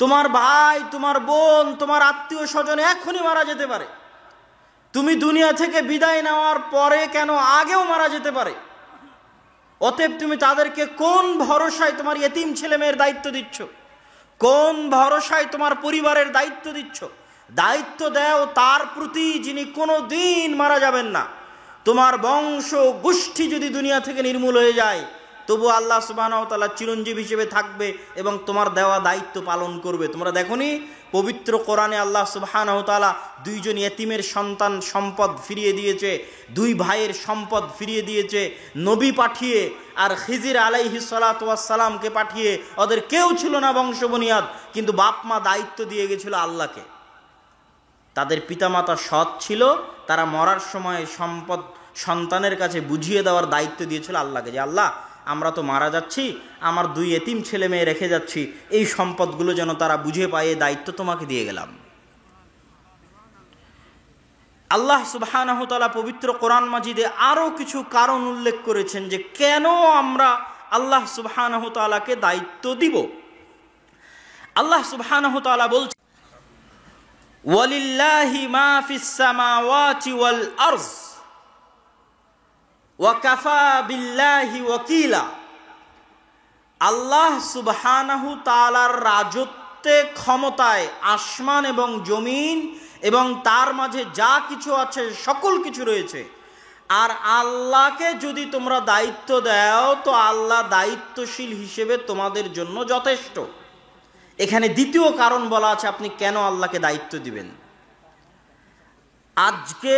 তোমার ভাই, তোমার বোন, তোমার আত্মীয় স্বজন এখনই মারা যেতে পারে। তুমি দুনিয়া থেকে বিদায় নেওয়ার পরে কেন, আগেও মারা যেতে পারে। অতএব তুমি তাদেরকে কোন ভরসায় তোমার ইতিম ছেলে মেয়ের দায়িত্ব দিচ্ছ? কোন ভরসায় তোমার পরিবারের দায়িত্ব দিচ্ছ? দায়িত্ব দাও তার প্রতি যিনি কোনো দিন মারা যাবেন না, তোমার বংশ গোষ্ঠী যদি দুনিয়া থেকে নির্মূল হয়ে যায়, তবু আল্লাহ সুবহানাহু ওয়া তাআলা চিরঞ্জীব হিসেবে থাকবে এবং তোমার দেওয়া দায়িত্ব পালন করবে। তোমরা দেখোনি পবিত্র কোরআনে আল্লাহ সুবহানাহু ওয়া তাআলা দুইজন ইয়েতিমের সন্তান সম্পদ ফিরিয়ে দিয়েছে, দুই ভাইয়ের সম্পদ ফিরিয়ে দিয়েছে নবী পাঠিয়ে, আর খিজির আলাইহিস সালাতু ওয়াস সালামকে পাঠিয়ে। ওদের কেউ ছিল না বংশবুনিয়াদ, কিন্তু বাপ মা দায়িত্ব দিয়ে গেছিল আল্লাহকে। তাদের পিতামাতা সৎ ছিল, তারা মরার সময় সম্পদ সন্তানের কাছে বুঝিয়ে দেওয়ার দায়িত্ব দিয়েছিল আল্লাহকে, যে আল্লাহ আমরা তো মারা যাচ্ছি, আমার দুই এতিম ছেলে মেয়ে রেখে যাচ্ছি, এই সম্পদগুলো যেন তারা বুঝে পায়, এই দায়িত্ব তোমাকে দিয়ে গেলাম। আল্লাহ সুবহানাহু ওয়া তাআলা পবিত্র কোরআন মাজিদে আরো কিছু কারণ উল্লেখ করেছেন যে কেন আমরা আল্লাহ সুবহানাহু ওয়া তাআলাকে দায়িত্ব দিব। আল্লাহ সুবহানাহু ওয়া তাআলা বলছেন, ওয়ালিল্লাহি মা ফিস সামাওয়াতি ওয়াল আরজ ওয়া কাফা বিল্লাহি ওয়াকিলা। আল্লাহ সুবহানাহু তাআলার রাজত্বে, ক্ষমতায় আসমান এবং জমিন এবং তার মাঝে যা কিছু আছে সকল কিছু রয়েছে। আর আল্লাহকে যদি তোমরা দায়িত্ব দাও, তো আল্লাহ দায়িত্বশীল হিসেবে তোমাদের জন্য যথেষ্ট। এখানে দ্বিতীয় কারণ বলা আছে আপনি কেন আল্লাহকে দায়িত্ব দিবেন। আজকে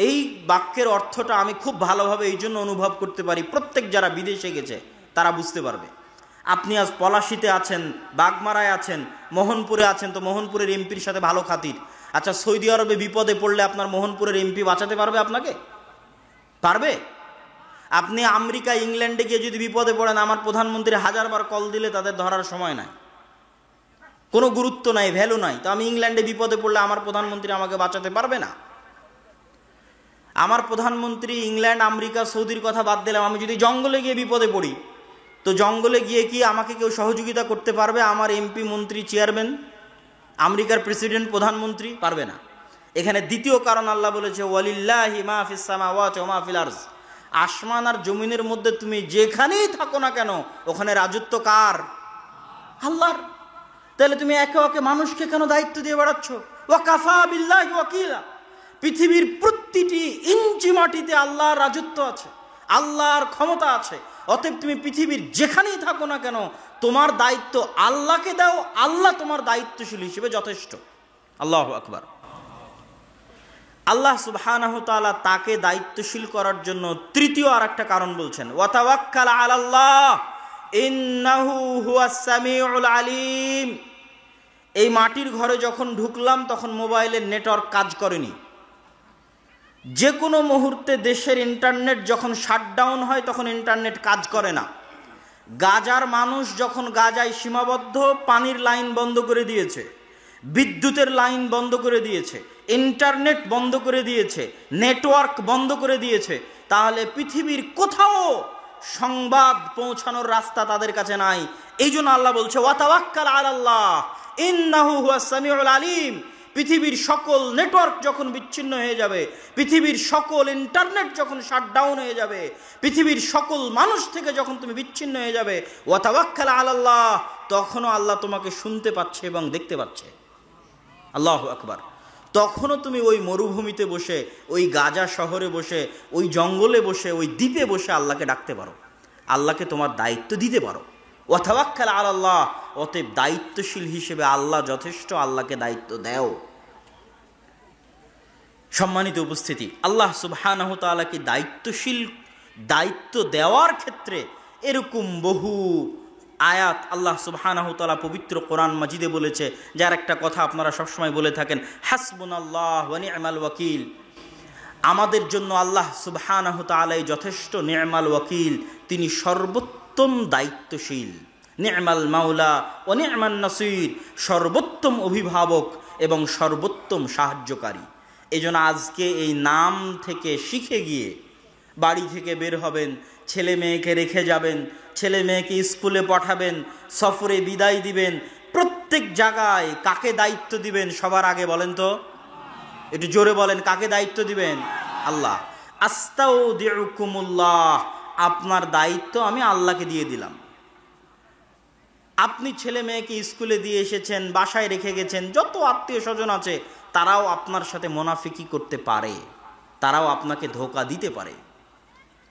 এই বাক্যের অর্থটা আমি খুব ভালোভাবে এই জন্য অনুভব করতে পারি, প্রত্যেক যারা বিদেশে গেছে তারা বুঝতে পারবে। আপনি আজ পলাশিতে আছেন, বাগমারায় আছেন, মোহনপুরে আছেন, তো মোহনপুরের এমপির সাথে ভালো খাতির। আচ্ছা, সৌদি আরবে বিপদে পড়লে আপনার মোহনপুরের এমপি বাঁচাতে পারবে আপনাকে? পারবে? আপনি আমেরিকা ইংল্যান্ডে গিয়ে যদি বিপদে পড়েন, আমার প্রধানমন্ত্রী 1000 বার কল দিলে তাদের ধরার সময় নাই, কোনো গুরুত্ব নাই, ভ্যালু নাই। তো আমি ইংল্যান্ডে বিপদে পড়লে আমার প্রধানমন্ত্রী আমাকে বাঁচাতে পারবে না। আমার প্রধানমন্ত্রী ইংল্যান্ড, আমেরিকা, সৌদির কথা বাদ দিলাম, আমি যদি জঙ্গলে গিয়ে বিপদে পড়ি, তো জঙ্গলে গিয়ে কি আমাকে কেউ সহযোগিতা করতে পারবে? আমার এমপি, মন্ত্রী, চেয়ারম্যান, আমেরিকার প্রেসিডেন্ট, প্রধানমন্ত্রী পারবে না। এখানে দ্বিতীয় কারণ আল্লাহ বলেছে, ওয়ালিল্লাহি মা ফিস সামাওয়াতি ওয়া মা ফিল আরজ। আসমান আর জমিনের মধ্যে তুমি যেখানেই থাকো না কেন, ওখানে রাজত্ব কার? আল্লাহর। তাহলে তুমি একে একে মানুষকে কেন দায়িত্ব দিয়ে বেড়াচ্ছ? ওয়া কাফা বিল্লাহি ওয়াকিলা। পৃথিবীর প্রতিটি ইঞ্চি মাটিতে আল্লাহর রাজত্ব আছে, আল্লাহর ক্ষমতা আছে। অতএব তুমি পৃথিবীর যেখানেই থাকো না কেন, তোমার দায়িত্ব আল্লাহকে দাও, আল্লাহ তোমার দায়িত্বশীল হিসেবে যথেষ্ট। আল্লাহু আকবার। আল্লাহ সুবহানাহু ওয়া তাআলা তাকে দায়িত্বশীল করার জন্য তৃতীয় আর একটা কারণ বলছেন, ওয়া তাওয়াক্কাল আলাল্লাহ ইন্নাহু হুয়াস সামিউল আলিম। এই মাটির ঘরে যখন ঢুকলাম তখন মোবাইলের নেটওয়ার্ক কাজ করেনি। যে কোনো মুহূর্তে দেশের ইন্টারনেট যখন শাটডাউন হয় তখন ইন্টারনেট কাজ করে না। গাজার মানুষ যখন গাজায় সীমাবদ্ধ, পানির লাইন বন্ধ করে দিয়েছে, বিদ্যুতের লাইন বন্ধ করে দিয়েছে, ইন্টারনেট বন্ধ করে দিয়েছে, নেটওয়ার্ক বন্ধ করে দিয়েছে, তাহলে পৃথিবীর কোথাও সংবাদ পৌঁছানোর রাস্তা তাদের কাছে নাই। এই জন্য আল্লাহ বলছে, ওয়া তাওয়াক্কাল আলাল্লাহ ইন্নাহু হুয়াস সামিউল আলিম। পৃথিবীর সকল নেটওয়ার্ক যখন বিচ্ছিন্ন হয়ে যাবে, পৃথিবীর সকল ইন্টারনেট যখন শাটডাউন হয়ে যাবে, পৃথিবীর সকল মানুষ থেকে যখন তুমি বিচ্ছিন্ন হয়ে যাবে, ওয়া তাওয়াক্কাল আলাল্লাহ, তখনও আল্লাহ তোমাকে শুনতে পাচ্ছে এবং দেখতে পাচ্ছে। আল্লাহু আকবার। তখনও তুমি ওই মরুভূমিতে বসে, ওই গাজা শহরে বসে, ওই জঙ্গলে বসে, ওই দ্বীপে বসে আল্লাহকে ডাকতে পারো, আল্লাহকে তোমার দায়িত্ব দিতে পারো। ওয়া তাওয়াক্কাল আলাল্লাহ। অতএব দায়িত্বশীল হিসেবে আল্লাহ যথেষ্ট, আল্লাহকে দায়িত্ব দাও। সম্মানিত উপস্থিতি, আল্লাহ সুবহানাহু ওয়া তাআলাকে দায়িত্ব দেওয়ার ক্ষেত্রে এরকম বহু আয়াত আল্লাহ সুবহানাহু ওয়া তাআলা পবিত্র কোরআন মাজিদে বলেছে, যার একটা কথা আপনারা সবসময় বলে থাকেন, হাসবুনাল্লাহ ওয়া নি'মাল ওয়াকিল। আমাদের জন্য আল্লাহ সুবহানাহু ওয়া তাআলাই যথেষ্ট, নি'মাল ওয়াকিল, তিনি সর্বোত্তম দায়িত্বশীল। নি'মাল মাওলা ওয়া নি'মান নাসির, সর্বোত্তম অভিভাবক এবং সর্বোত্তম সাহায্যকারী। এজন্য আজকে এই নাম থেকে শিখে গিয়ে বাড়ি থেকে বের হবেন, ছেলে মেয়েকে রেখে যাবেন, ছেলে মেয়েকে স্কুলে পাঠাবেন, সফরে বিদায় দিবেন, প্রত্যেক জায়গায় কাকে দায়িত্ব দিবেন সবার আগে বলেন তো? একটু জোরে বলেন, কাকে দায়িত্ব দিবেন? আল্লাহ। আস্তাউদিউকুমুল্লাহ, আপনার দায়িত্ব আমি আল্লাহকে দিয়ে দিলাম। আপনি ছেলে মেয়েকে স্কুলে দিয়ে এসেছেন, বাসায় রেখে গেছেন, যত আত্মীয় স্বজন আছে তারাও আপনার সাথে মুনাফিকি করতে পারে। তারাও আপনাকে ধোঁকা দিতে পারে।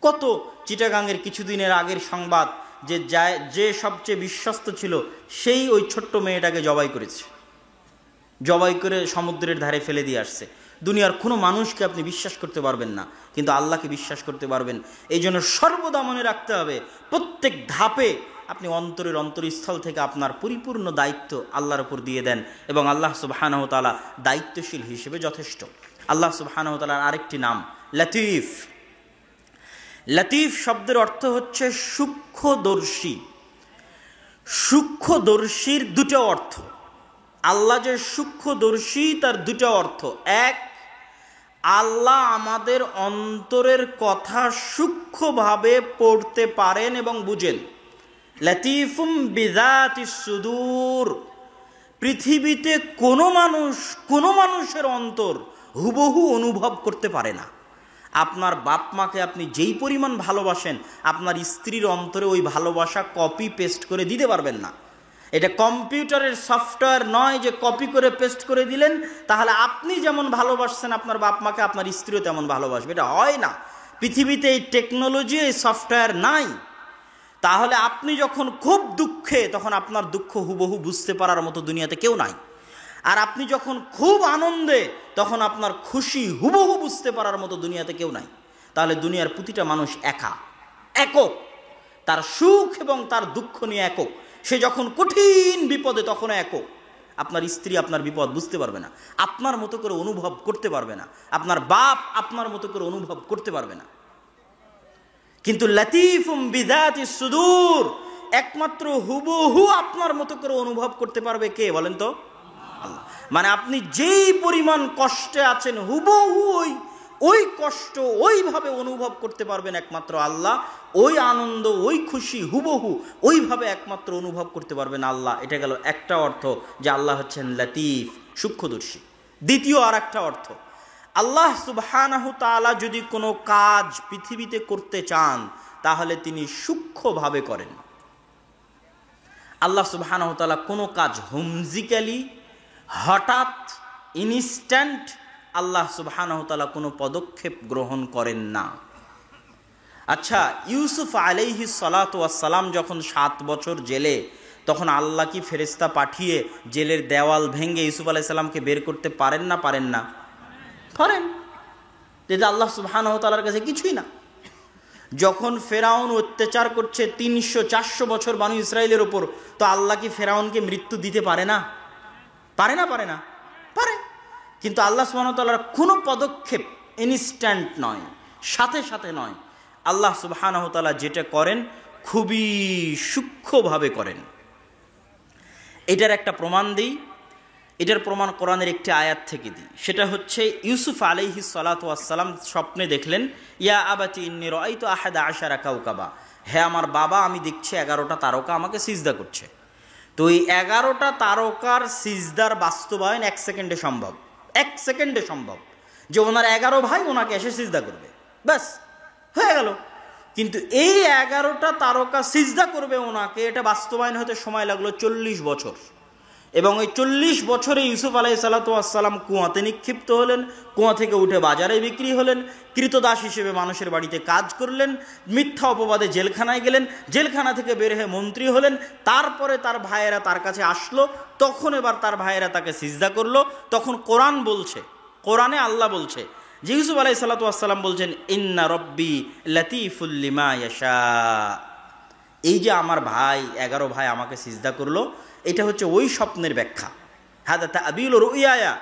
কত চিটাগাংয়ের কিছুদিনের আগের সংবাদ যে সবচেয়ে বিশ্বস্ত ছিল সেই ওই ছোট্ট মেয়েটাকে জবাই করেছে, জবাই করে সমুদ্রের ধারে ফেলে দিয়ে আসছে। দুনিয়ার কোনো মানুষকে আপনি বিশ্বাস করতে পারবেন না, কিন্তু আল্লাহকে বিশ্বাস করতে পারবেন। এই জন্য সর্বদা মনে রাখতে হবে, প্রত্যেক ধাপে আপনি অন্তরস্থল থেকে আপনার পরিপূর্ণ দায়িত্ব আল্লাহর উপর দিয়ে দেন, এবং আল্লাহ সুবহানাহু ওয়া তাআলা দায়িত্বশীল হিসেবে যথেষ্ট। আল্লাহ সুবহানাহু ওয়া তাআলার আরেকটি নাম লতীফ। লতীফ শব্দের অর্থ হচ্ছে সূক্ষ্মদর্শী। সূক্ষ্মদর্শীর দুটো অর্থ। আল্লাহ যে সূক্ষ্মদর্শী তার দুটো অর্থ। এক, আল্লাহ আমাদের অন্তরের কথা সূক্ষ্মভাবে পড়তে পারেন এবং বুঝেন। লতীফুম বিযাতিস সুদূর। পৃথিবীতে কোনো মানুষের অন্তর হুবহু অনুভব করতে পারে না। আপনার বাপ মাকে আপনি যেই পরিমাণ ভালোবাসেন, আপনার স্ত্রীর অন্তরে ওই ভালোবাসা কপি পেস্ট করে দিতে পারবেন না। এটা কম্পিউটারের সফটওয়্যার নয় যে কপি করে পেস্ট করে দিলেন তাহলে আপনি যেমন ভালোবাসছেন আপনার বাপ মাকে, আপনার স্ত্রীও তেমন ভালোবাসবে। এটা হয় না। পৃথিবীতে এই টেকনোলজি, এই সফটওয়্যার নাই। তাহলে আপনি যখন খুব দুঃখে, তখন আপনার দুঃখ হুবহু বুঝতে পারার মতো দুনিয়াতে কেউ নাই। আর আপনি যখন খুব আনন্দে, তখন আপনার খুশি হুবহু বুঝতে পারার মতো দুনিয়াতে কেউ নাই। তাহলে দুনিয়ার প্রতিটা মানুষ একক, তার সুখ এবং তার দুঃখ নিয়ে একক। সে যখন কঠিন বিপদে তখন একক। আপনার স্ত্রী আপনার বিপদ বুঝতে পারবে না, আপনার মতো করে অনুভব করতে পারবে না। আপনার বাপ আপনার মতো করে অনুভব করতে পারবে না। কিন্তু লতীফুম বিযাতিস সুদূর, একমাত্র হুবহু আপনার মতো করে অনুভব করতে পারবে কে বলেন তো? আল্লাহ। মানে আপনি যেই পরিমাণ কষ্টে আছেন হুবহু ওই কষ্ট ওইভাবে অনুভব করতে পারবেন একমাত্র আল্লাহ। ওই আনন্দ, ওই খুশি হুবহু ওইভাবে একমাত্র অনুভব করতে পারবেন আল্লাহ। এটা গেল একটা অর্থ যে আল্লাহ হচ্ছেন লতীফ, সূক্ষ্মদর্শী। দ্বিতীয় আর একটা অর্থ, আল্লাহ সুবহানাহু তাআলা যদি কোনো কাজ পৃথিবীতে করতে চান তাহলে তিনি সূক্ষ্মভাবে করেন। আল্লাহ সুবহানাহু তাআলা কোনো কাজ হুমজিক্যালি, হঠাৎ, ইনস্ট্যান্ট আল্লাহ সুবহানাহু তাআলা কোনো পদক্ষেপ গ্রহণ করেন না। আচ্ছা, ইউসুফ আলাইহিস সালাতু ওয়াস সালাম যখন 7 বছর জেলে, তখন আল্লাহ কি ফেরেশতা পাঠিয়ে জেলের দেওয়াল ভেঙে ইউসুফ আলাইহিস সালামকে বের করতে পারেন না? পারেন না? পারেন। যেটা আল্লাহ সুবহানাহু ওয়া তাআলার কাছে কিছুই না। যখন ফেরাউন অত্যাচার করছে 300-400 বছর বনি ইসরাইলের উপর, তো আল্লাহ কি ফেরাউনকে মৃত্যু দিতে পারে না? পারে না? পারে না? পারে। কিন্তু আল্লাহ সুবহানাহু ওয়া তাআলার কোনো পদক্ষেপ ইনস্ট্যান্ট নয়, সাথে সাথে নয়। আল্লাহ সুবহানাহু ওয়া তাআলা যেটা করেন খুবই সূক্ষ্মভাবে করেন। এটার একটা প্রমাণ দিই। এটার প্রমাণ কোরআনের একটি আয়াত থেকে দিই। সেটা হচ্ছে ইউসুফ আলাইহিস সালাতু ওয়াস সালাম স্বপ্নে দেখলেন, ইয়া আবাতি ইন্নী রাআইতু আহাদা আশারা কাওকাবা, হে আমার বাবা, আমি দেখছি 11টা তারকা আমাকে সিজদা করছে। তো এই 11টা তারকার সিজদার বাস্তবায়ন 1 সেকেন্ডে সম্ভব। 1 সেকেন্ডে সম্ভব যে ওনার 11 ভাই ওনাকে এসে সিজদা করবে, ব্যাস হয়ে গেল। কিন্তু এই 11টা তারকা সিজদা করবে ওনাকে, এটা বাস্তবায়ন হতে সময় লাগলো 40 বছর। এবং ওই 40 বছরে ইউসুফ আলাইহিস সালাতু ওয়াস সালাম কুয়াতে নিক্ষিপ্ত হলেন, কুয়া থেকে উঠে বাজারে বিক্রি হলেন, কৃতদাস হিসেবে মানুষের বাড়িতে কাজ করলেন, মিথ্যা অপবাদে জেলখানায় গেলেন, জেলখানা থেকে বের হয়ে মন্ত্রী হলেন। তারপরে তার ভাইয়েরা তার কাছে আসলো, তখন এবার তার ভাইয়েরা তাকে সিজদা করলো। তখন কোরআন বলছে, কোরআনে আল্লাহ বলছে যে ইউসুফ আলাইহিস সালাতু ওয়াস সালাম বলছেন, ইন্না রব্বি লাতীফুল লিমা ইয়াশা। এই যে আমার ভাই 11 ভাই আমাকে সিজদা করলো, এটা হচ্ছে ওই স্বপ্নের ব্যাখ্যা। হাদা তা'বিলু রুইয়া,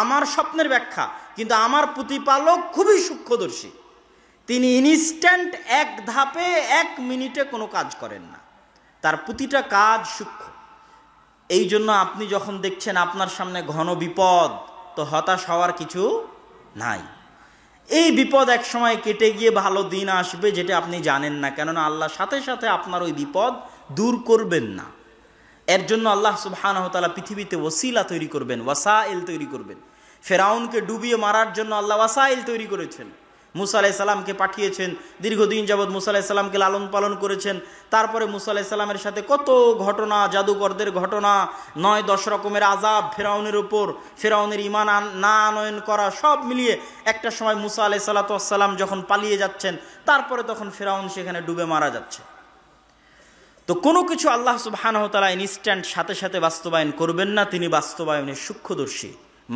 আমার স্বপ্নের ব্যাখ্যা। কিন্তু আমার প্রতিপালক খুবই সূক্ষ্মদর্শী, তিনি ইনস্ট্যান্ট 1 ধাপে 1 মিনিটে কোনো কাজ করেন না, তার প্রতিটা কাজ সূক্ষ্ম। এই জন্য আপনি যখন দেখছেন আপনার সামনে ঘন বিপদ, তো হতাশ হওয়ার কিছু নাই। এই বিপদ এক সময় কেটে গিয়ে ভালো দিন আসবে, যেটা আপনি জানেন না, কেননা আল্লাহ সাথে সাথে আপনার ওই বিপদ দূর করবেন না। এর জন্য আল্লাহ সুবহানাহু ওয়া তাআলা পৃথিবীতে ওসিলা তৈরি করবেন, ওয়াসাইল তৈরি করবেন। ফেরাউনকে ডুবিয়ে মারার জন্য আল্লাহ ওয়াসাইল তৈরি করেছেন। মুসা আলাইহিস সালামকে পাঠিয়েছেন, দীর্ঘদিন যাবৎ মুসা আলাইহিস সালামকে লালন পালন করেছেন। তারপরে মুসা আলাইহিস সালামের সাথে কত ঘটনা, জাদুকরদের ঘটনা, 9-10 রকমের আযাব ফেরাউনের উপর, ফেরাউনের ঈমান না আনয়ন করা, সব মিলিয়ে একটা সময় মুসা আলাইহিস সালাম যখন পালিয়ে যাচ্ছেন, তারপরে তখন ফেরাউন সেখানে ডুবে মারা যাচ্ছে। তো কোনো কিছু আল্লাহ সুবহানাহু ওয়া তাআলা ইনস্ট্যান্ট সাথে সাথে বাস্তবায়ন করবেন না, তিনি বাস্তবায়নের সূক্ষ্মদর্শী।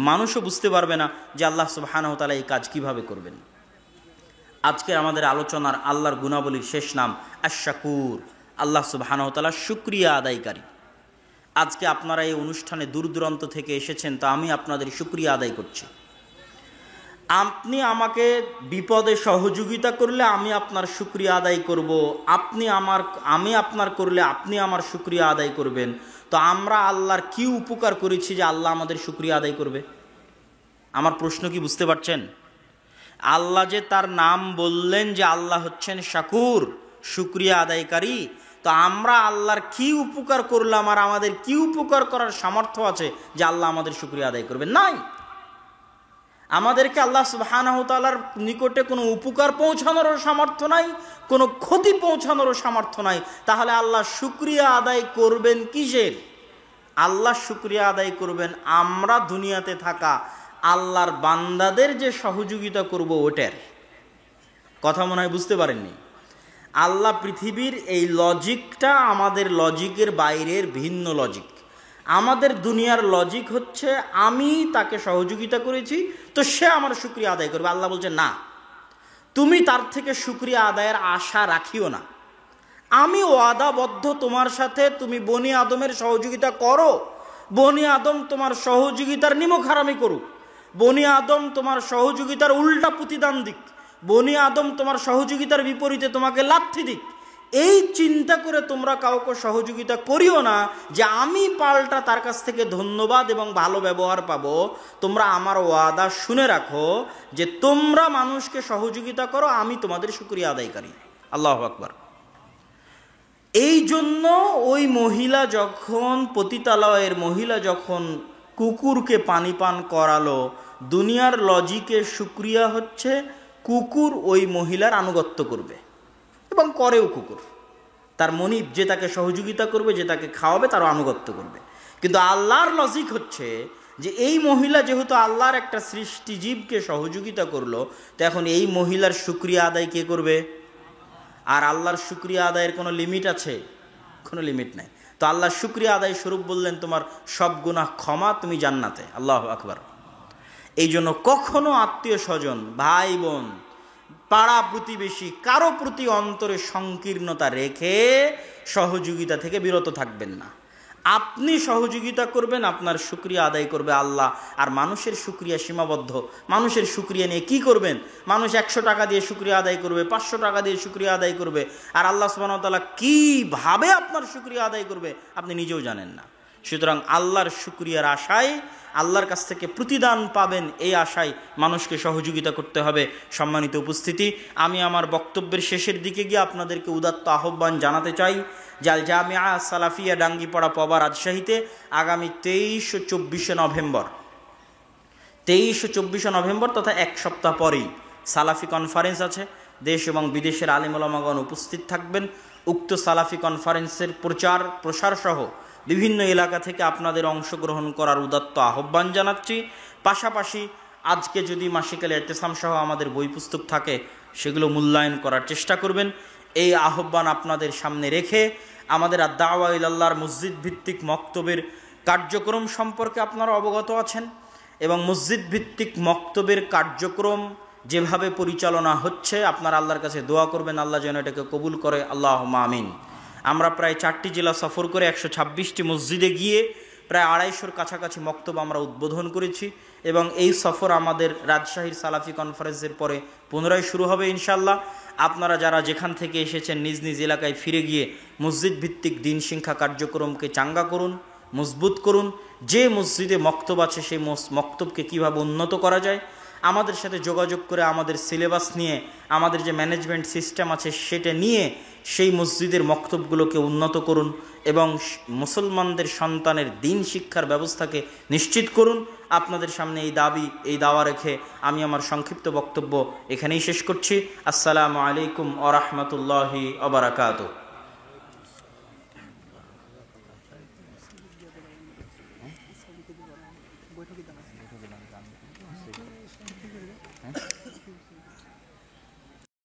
মানুষও বুঝতে পারবে না যে আল্লাহ সুবহানাহু ওয়া তাআলা এই কাজ কিভাবে করবেন। আজকে আমাদের আলোচনার আল্লাহর গুণাবলীর শেষ নাম আশ-শাকুর, আল্লাহ সুবহানাহু ওয়া তাআলা শুকরিয়া আদায়কারী। আজকে আপনারা এই অনুষ্ঠানে দূর দূরান্ত থেকে এসেছেন, তো আমি আপনাদের শুকরিয়া আদায় করছি। আপনি আমাকে বিপদে সহযোগিতা করলে আমি আপনার শুকরিয়া আদায় করব, আমি আপনার করলে আপনি আমার শুকরিয়া আদায় করবেন। তো আমরা আল্লাহর কি উপকার করেছি যে আল্লাহ আমাদের শুকরিয়া আদায় করবে? আমার প্রশ্ন কি বুঝতে পারছেন? আল্লাহ যে তার নাম বললেন যে আল্লাহ হচ্ছেন শাকুর, শুকরিয়া আদায়কারী, তো আমরা আল্লাহর কি উপকার করলাম আর আমাদের কি উপকার করার সামর্থ্য আছে যে আল্লাহ আমাদের শুকরিয়া আদায় করবেন? নাই। আমাদেরকে আল্লাহ সুবহানাহু ওয়া তাআলার নিকটে কোনো উপকার পৌঁছানোরও সামর্থ্য নাই, কোনো ক্ষতি পৌঁছানোরও সামর্থ্য নাই। তাহলে আল্লাহ শুকরিয়া আদায় করবেন কিসের? আল্লাহ শুকরিয়া আদায় করবেন আমরা দুনিয়াতে থাকা আল্লাহর বান্দাদের যে সহযোগিতা করব ওটার। কথা মনে হয় বুঝতে পারেননি। আল্লাহ পৃথিবীর এই লজিকটা আমাদের লজিকের বাইরের ভিন্ন লজিক। আমাদের দুনিয়ার লজিক হচ্ছে আমি তাকে সহযোগিতা করেছি তো সে আমার শুকরিয়া আদায় করবে। আল্লাহ বলছে না, তুমি তার থেকে শুকরিয়া আদায়ের আশা রাখিও না। আমি ওয়াদাবদ্ধ তোমার সাথে, তুমি বনি আদমের সহযোগিতা করো, বনি আদম তোমার সহযোগিতার নিমক হারামি করুক, বনি আদম তোমার সহযোগিতার উল্টা প্রতিদান দিক, বনি আদম তোমার সহযোগিতার বিপরীতে তোমাকে লাথি দিক, এই চিন্তা করে তোমরা কাউকে সহযোগিতা করিও না যে আমি পাল্টা তার কাছ থেকে ধন্যবাদ এবং ভালো ব্যবহার পাবো। তোমরা আমার ওয়াদা শুনে রাখো যে তোমরা মানুষকে সহযোগিতা করো, আমি তোমাদের শুকরিয়া আদায়কারী। আল্লাহু আকবার। এই জন্য ওই মহিলা যখন, পতিতালয়ের মহিলা যখন কুকুরকে পানি পান করালো, দুনিয়ার লজিকে শুকরিয়া হচ্ছে কুকুর ওই মহিলার আনুগত্য করবে এবং করেও। কুকুর তার মনিব যে তাকে সহযোগিতা করবে, যে তাকে খাওয়াবে, তারও আনুগত্য করবে। কিন্তু আল্লাহর লজিক হচ্ছে যে এই মহিলা যেহেতু আল্লাহর একটা সৃষ্টিজীবকে সহযোগিতা করলো, তো এখন এই মহিলার শুকরিয়া আদায় কে করবে? আর আল্লাহর শুকরিয়া আদায়ের কোনো লিমিট আছে? কোনো লিমিট নাই। তো আল্লাহর শুকরিয়া আদায় স্বরূপ বললেন তোমার সব গুনাহ ক্ষমা, তুমি জান্নাতে। আল্লাহু আকবার। এই জন্য কখনো আত্মীয় স্বজন, ভাই বোন, পাড়া প্রতিবেশী কারো প্রতি অন্তরে সংকীর্ণতা রেখে সহযোগিতা থেকে বিরত থাকবেন না। আপনি সহযোগিতা করবেন, আপনার শুকরিয়া আদায় করবে আল্লাহ। আর মানুষের শুকরিয়া সীমাবদ্ধ। মানুষের শুকরিয়া নিয়ে কি করবেন? মানুষ 100 টাকা দিয়ে শুকরিয়া আদায় করবে, 500 টাকা দিয়ে শুকরিয়া আদায় করবে, আর আল্লাহ সুবহানাহু ওয়া তাআলা কিভাবে আপনার শুকরিয়া আদায় করবে আপনি নিজেও জানেন না। সুতরাং আল্লাহর শুকরিয়ার আশায়, আল্লাহর কাছ থেকে প্রতিদান পাবেন এই আশায় মানুষকে সহযোগিতা করতে হবে। সম্মানিত উপস্থিতি, আমি আমার বক্তব্যের শেষের দিকে গিয়ে আপনাদেরকে উদাত্ত আহ্বান জানাতে চাই যে আল জামিয়া সালাফিয়া ডাঙ্গিপাড়া পবা রাজশাহীতে আগামী 23 ও 24 নভেম্বর তথা এক সপ্তাহ পরেই সালাফি কনফারেন্স আছে। দেশ এবং বিদেশের আলেম ওলামাগণ উপস্থিত থাকবেন। উক্ত সালাফি কনফারেন্সের প্রচার প্রসার সহ বিভিন্ন এলাকা থেকে আপনাদের অংশগ্রহণ করার উদাত্ত আহ্বান জানাচ্ছি। পাশাপাশি আজকে যদি মাসিকাল ইতিসাম সহ আমাদের বই পুস্তক থাকে সেগুলো মূল্যায়ন করার চেষ্টা করবেন। এই আহ্বান আপনাদের সামনে রেখে আমাদের আদ-দাওয়া ইলাল্লাহর মসজিদ ভিত্তিক মক্তবের কার্যক্রম সম্পর্কে আপনারা অবগত আছেন এবং মসজিদ ভিত্তিক মক্তবের কার্যক্রম যেভাবে পরিচালনা হচ্ছে আপনারা আল্লাহর কাছে দোয়া করবেন আল্লাহ যেন এটাকে কবুল করে। আল্লাহুম্মা আমিন। আমরা প্রায় 4টি জেলা সফর করে 126টি মসজিদে গিয়ে প্রায় 250-র কাছাকাছি মক্তব আমরা উদ্বোধন করেছি এবং এই সফর আমাদের রাজশাহীর সালাফি কনফারেন্সের পরে পুনরায় শুরু হবে ইনশাআল্লাহ। আপনারা যারা যেখান থেকে এসেছেন নিজ নিজ এলাকায় ফিরে গিয়ে মসজিদ ভিত্তিক দিন শিক্ষা কার্যক্রমকে চাঙ্গা করুন, মজবুত করুন। যে মসজিদে মক্তব আছে সেই মক্তবকে কীভাবে উন্নত করা যায় আমাদের সাথে যোগাযোগ করে আমাদের সিলেবাস নিয়ে, আমাদের যে ম্যানেজমেন্ট সিস্টেম আছে সেটা নিয়ে সেই মসজিদের মক্তবগুলোকে উন্নত করুন। এবং মুসলমানদের সন্তানের দিন শিক্ষার ব্যবস্থাকে নিশ্চিত করুন। আপনাদের সামনে এই দাবি, এই দাওয়া রেখে আমি আমার সংক্ষিপ্ত বক্তব্য এখানেই শেষ করছি। আসসালামু আলাইকুম ওয়া রাহমাতুল্লাহি ওয়া বারাকাতুহু।